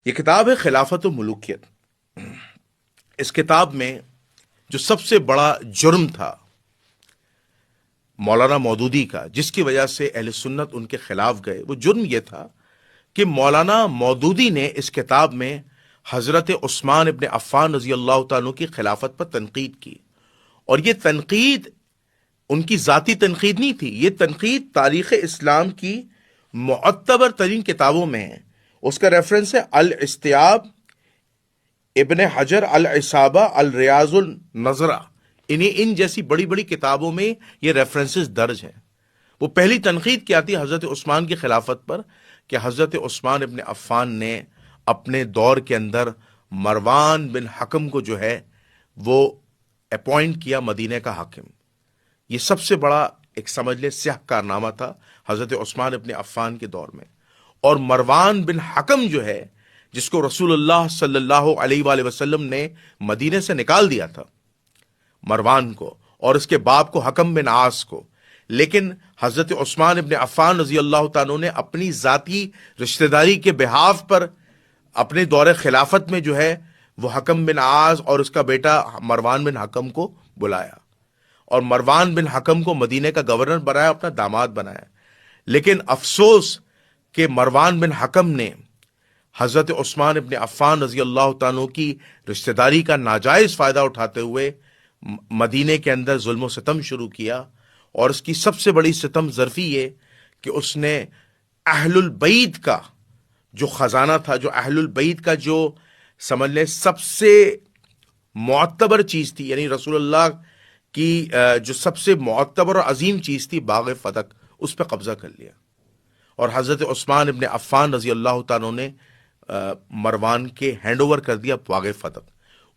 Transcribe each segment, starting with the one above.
یہ کتاب ہے خلافت و ملوکیت۔ اس کتاب میں جو سب سے بڑا جرم تھا مولانا مودودی کا، جس کی وجہ سے اہل سنت ان کے خلاف گئے، وہ جرم یہ تھا کہ مولانا مودودی نے اس کتاب میں حضرت عثمان ابن عفان رضی اللہ تعالیٰ کی خلافت پر تنقید کی، اور یہ تنقید ان کی ذاتی تنقید نہیں تھی، یہ تنقید تاریخ اسلام کی معتبر ترین کتابوں میں ہے۔ اس کا ریفرنس ہے الاستیاب، ابن حجر، العصابہ، الریاض النظرہ، ان جیسی بڑی بڑی کتابوں میں یہ ریفرنسز درج ہیں۔ وہ پہلی تنقید کیا تھی حضرت عثمان کی خلافت پر کہ حضرت عثمان ابن عفان نے اپنے دور کے اندر مروان بن حکم کو جو ہے وہ اپوائنٹ کیا مدینہ کا حاکم۔ یہ سب سے بڑا ایک سمجھ لے سیاہ کارنامہ تھا حضرت عثمان ابن عفان کے دور میں۔ اور مروان بن حکم جو ہے، جس کو رسول اللہ صلی اللہ علیہ وآلہ وسلم نے مدینے سے نکال دیا تھا، مروان کو اور اس کے باپ کو حکم بن عاص کو، لیکن حضرت عثمان ابن عفان رضی اللہ تعالیٰ نے اپنی ذاتی رشتہ داری کے بحاف پر اپنے دور خلافت میں جو ہے وہ حکم بن عاص اور اس کا بیٹا مروان بن حکم کو بلایا، اور مروان بن حکم کو مدینے کا گورنر بنایا، اپنا داماد بنایا۔ لیکن افسوس کہ مروان بن حکم نے حضرت عثمان ابن عفان رضی اللہ تعالیٰ کی رشتہ داری کا ناجائز فائدہ اٹھاتے ہوئے مدینے کے اندر ظلم و ستم شروع کیا، اور اس کی سب سے بڑی ستم ظرفی یہ کہ اس نے اہل البیت کا جو خزانہ تھا، جو اہل البیت کا جو سمجھ لیں سب سے معتبر چیز تھی، یعنی رسول اللہ کی جو سب سے معتبر اور عظیم چیز تھی باغ فتح، اس پہ قبضہ کر لیا، اور حضرت عثمان ابن عفان رضی اللہ تعالیٰ نے مروان کے ہینڈ اوور کر دیا باغ فتح۔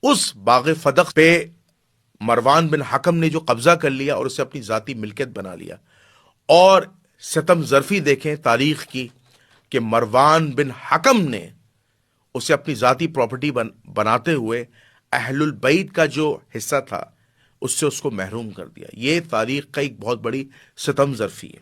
اس باغ فتح پہ مروان بن حکم نے جو قبضہ کر لیا اور اسے اپنی ذاتی ملکیت بنا لیا، اور ستم ظرفی دیکھیں تاریخ کی کہ مروان بن حکم نے اسے اپنی ذاتی پراپرٹی بناتے ہوئے اہل البیت کا جو حصہ تھا اس سے اس کو محروم کر دیا۔ یہ تاریخ کا ایک بہت بڑی ستم ظرفی ہے۔